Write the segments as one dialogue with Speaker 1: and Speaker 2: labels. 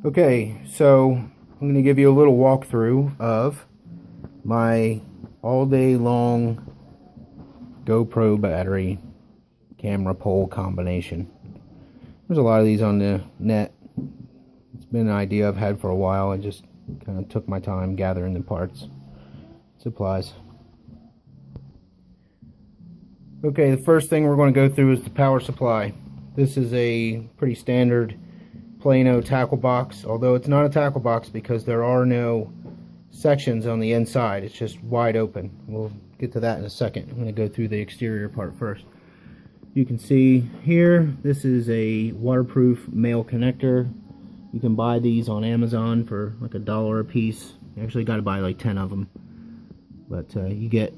Speaker 1: Okay, so I'm going to give you a little walkthrough of my all day long GoPro battery camera pole combination. There's a lot of these on the net. It's been an idea I've had for a while. I just kind of took my time gathering the parts, supplies. Okay, the first thing we're going to go through is the power supply. This is a pretty standard Plano tackle box, although it's not a tackle box because there are no sections on the inside. It's just wide open. We'll get to that in a second. I'm going to go through the exterior part first. You can see here, this is a waterproof male connector. You can buy these on Amazon for like $1 a piece. You actually got to buy like 10 of them, but you get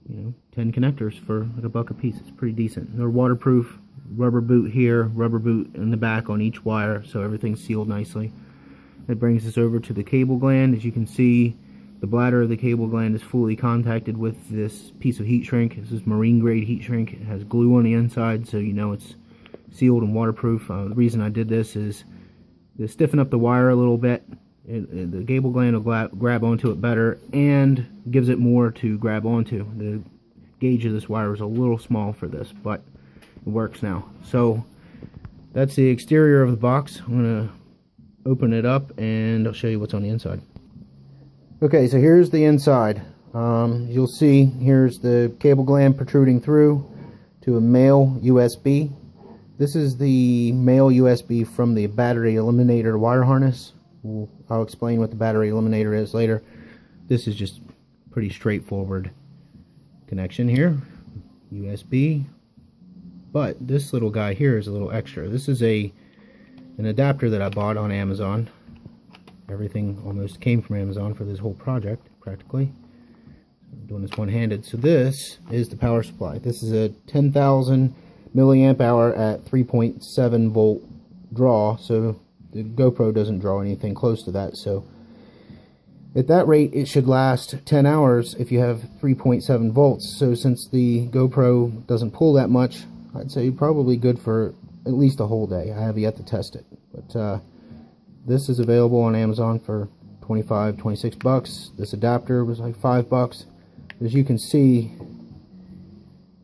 Speaker 1: 10 connectors for like $1 a piece. It's pretty decent. They're waterproof. Rubber boot here, rubber boot in the back on each wire, so everything's sealed nicely. That brings us over to the cable gland. As you can see, the bladder of the cable gland is fully contacted with this piece of heat shrink. This is marine grade heat shrink. It has glue on the inside, so you know it's sealed and waterproof. The reason I did this is to stiffen up the wire a little bit. The cable gland will grab onto it better and gives it more to grab onto. The gauge of this wire is a little small for this, but it works now. So that's the exterior of the box. I'm going to open it up and I'll show you what's on the inside. Okay, so here's the inside. You'll see here's the cable gland protruding through to a male USB. This is the male USB from the battery eliminator wire harness. I'll explain what the battery eliminator is later. This is just pretty straightforward connection here. USB. But this little guy here is a little extra. This is an adapter that I bought on Amazon. Everything almost came from Amazon for this whole project, practically. I'm doing this one-handed. So this is the power supply. This is a 10,000 milliamp hour at 3.7 volt draw. So the GoPro doesn't draw anything close to that. So at that rate, it should last 10 hours if you have 3.7 volts. So since the GoPro doesn't pull that much, I'd say probably good for at least a whole day. I have yet to test it, but this is available on Amazon for 25, 26 bucks. This adapter was like $5. As you can see,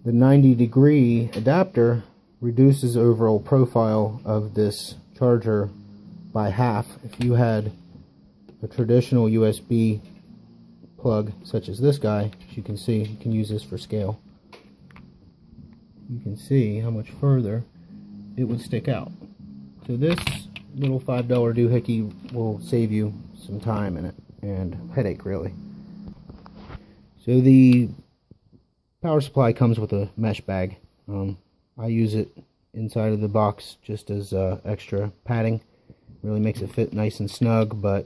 Speaker 1: the 90-degree adapter reduces the overall profile of this charger by half. If you had a traditional USB plug such as this guy, as you can see, you can use this for scale. You can see how much further it would stick out. So this little $5 doohickey will save you some time in it and headache, really. So the power supply comes with a mesh bag. I use it inside of the box just as extra padding. Really makes it fit nice and snug, but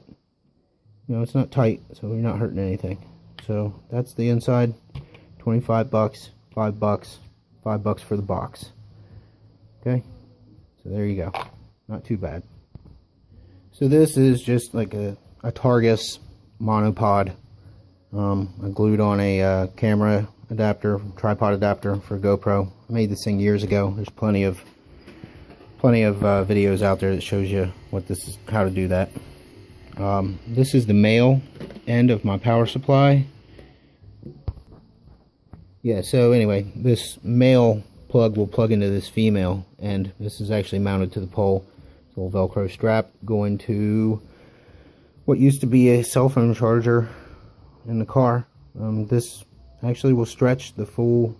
Speaker 1: it's not tight, so you're not hurting anything. So that's the inside. 25 bucks, $5, $5 for the box. Okay, so there you go. Not too bad. So this is just like a Targus monopod. I glued on a camera adapter, tripod adapter for GoPro. I made this thing years ago. There's plenty of videos out there that shows you what this is, how to do that. This is the male end of my power supply. Yeah, so anyway, this male plug will plug into this female, and this is actually mounted to the pole. It's a little Velcro strap going to what used to be a cell phone charger in the car. This actually will stretch the full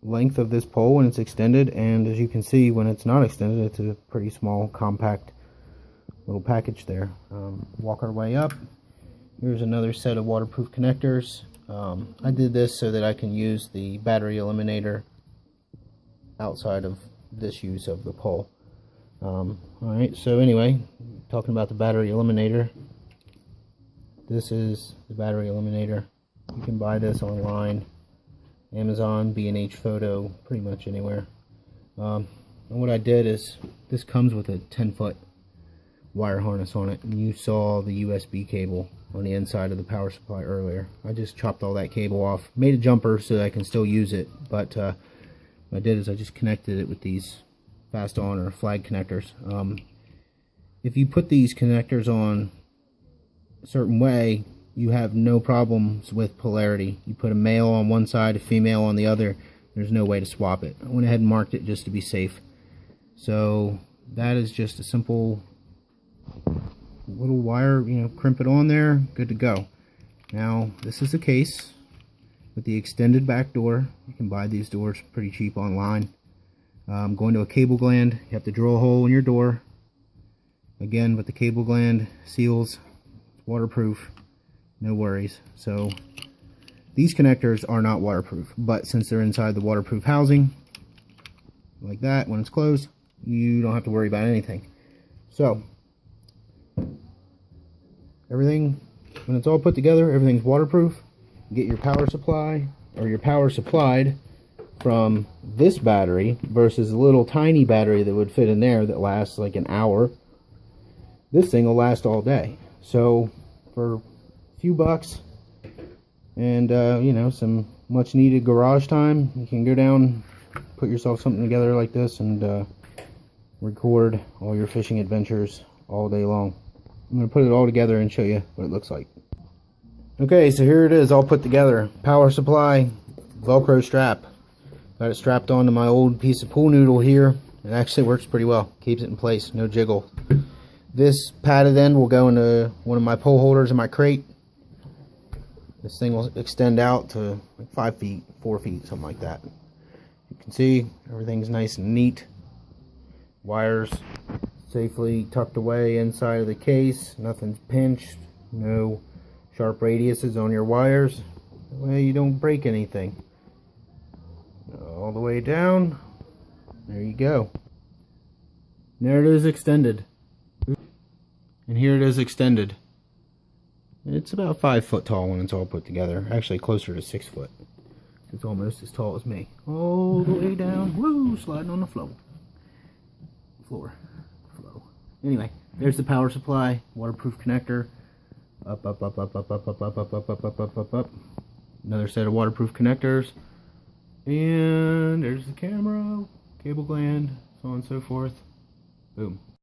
Speaker 1: length of this pole when it's extended, and as you can see, when it's not extended, it's a pretty small, compact little package there. Walk our way up. Here's another set of waterproof connectors. I did this so that I can use the battery eliminator outside of this use of the pole. Alright, so anyway, talking about the battery eliminator. This is the battery eliminator. You can buy this online, Amazon, B&H Photo, pretty much anywhere. And what I did is, this comes with a 10-foot wire harness on it, and you saw the USB cable on the inside of the power supply earlier. I just chopped all that cable off, made a jumper so that I can still use it, but what I did is I just connected it with these fast on or flag connectors. if you put these connectors on a certain way, you have no problems with polarity. You put a male on one side, a female on the other, there's no way to swap it. I went ahead and marked it just to be safe. So that is just a simple little wire, crimp it on there, good to go. Now this is the case with the extended back door. You can buy these doors pretty cheap online. Going to a cable gland, you have to drill a hole in your door. Again, with the cable gland seals, it's waterproof, no worries. So these connectors are not waterproof, but since they're inside the waterproof housing, like that, when it's closed, you don't have to worry about anything. So everything, when it's all put together, everything's waterproof. Get your power supply, or your power supplied from this battery versus a little tiny battery that would fit in there that lasts like an hour. This thing will last all day. So for a few bucks and some much needed garage time, you can go down, put yourself something together like this, and record all your fishing adventures all day long. I'm going to put it all together and show you what it looks like. Okay, so here it is all put together. Power supply, Velcro strap. Got it strapped onto my old piece of pool noodle here. It actually works pretty well. Keeps it in place, no jiggle. This padded end will go into one of my pole holders in my crate. This thing will extend out to like 5 feet, 4 feet, something like that. You can see everything's nice and neat. Wires safely tucked away inside of the case. Nothing's pinched. No sharp radiuses on your wires. That way you don't break anything. All the way down. There you go. There it is extended. And here it is extended. It's about 5 foot tall when it's all put together. Actually closer to 6 foot. It's almost as tall as me. All the way down. Woo! Sliding on the floor. Floor. Anyway, there's the power supply, waterproof connector. Up, up, up, up, up, up, up, up, up, up, up, up, up, up, up. Another set of waterproof connectors. And there's the camera, cable gland, so on and so forth. Boom.